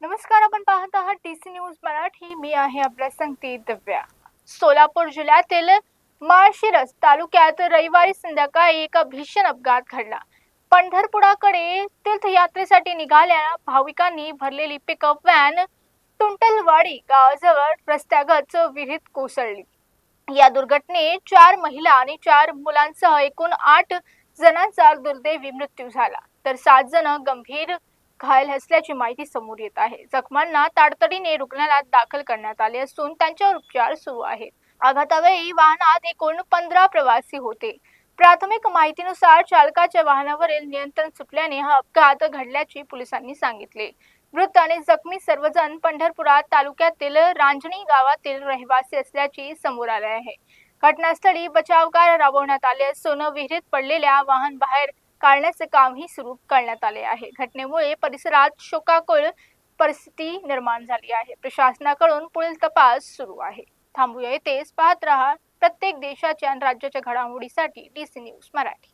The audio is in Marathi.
नमस्कार, आपण पाहत आहात टीसी न्यूज मराठी. मी आहे आपल्या संगती दिव्या. सोलापूर जिल्ह्यातील माळशिरस तालुक्यात रविवारी संध्याकाळी एक भीषण अपघात घडला. पंढरपुराकडे तीर्थयात्रेसाठी निघालेल्या भाविकांनी भरलेली पिकअप व्हॅन टुंटलवाडी गावाजवळ रस्त्यागत विहिरीत कोसळली. या दुर्घटनेत 4 महिला आणि 4 मुलांसह एकूण 8 जणांचा दुर्दैवी मृत्यू झाला, तर 7 जण गंभीर घायल असल्याची माहिती समोर येत आहे. जखमांना तातडीने रुग्णालयात दाखल करण्यात आले असून त्यांच्यावर उपचार सुरू आहेत. अपघातावेळी वाहनात एकूण 15 प्रवासी होते. प्राथमिक माहितीनुसार चालकाच्या वाहनावरील नियंत्रण सुटल्याने हा अपघात घडल्याचे पोलिसांनी सांगितले. मृत आणि जखमी सर्वजण पंढरपुरात तालुक्यातील रांजणी गावातील रहिवासी असल्याचे समोर आले आहे. घटनास्थळी बचावकार्य राबवण्यात आले असून विहिरीत पडलेल्या वाहन बाहेर काढण्याचे कामही सुरू करण्यात आले आहे. घटनेमुळे परिसरात शोकाकुल परिस्थिती निर्माण झाली आहे. प्रशासनाकडून पुढील तपास सुरू आहे. थांबूया येथेच. पाहत रहा प्रत्येक देशाच्या आणि राज्याच्या घडामोडीसाठी टीसी न्यूज मराठी.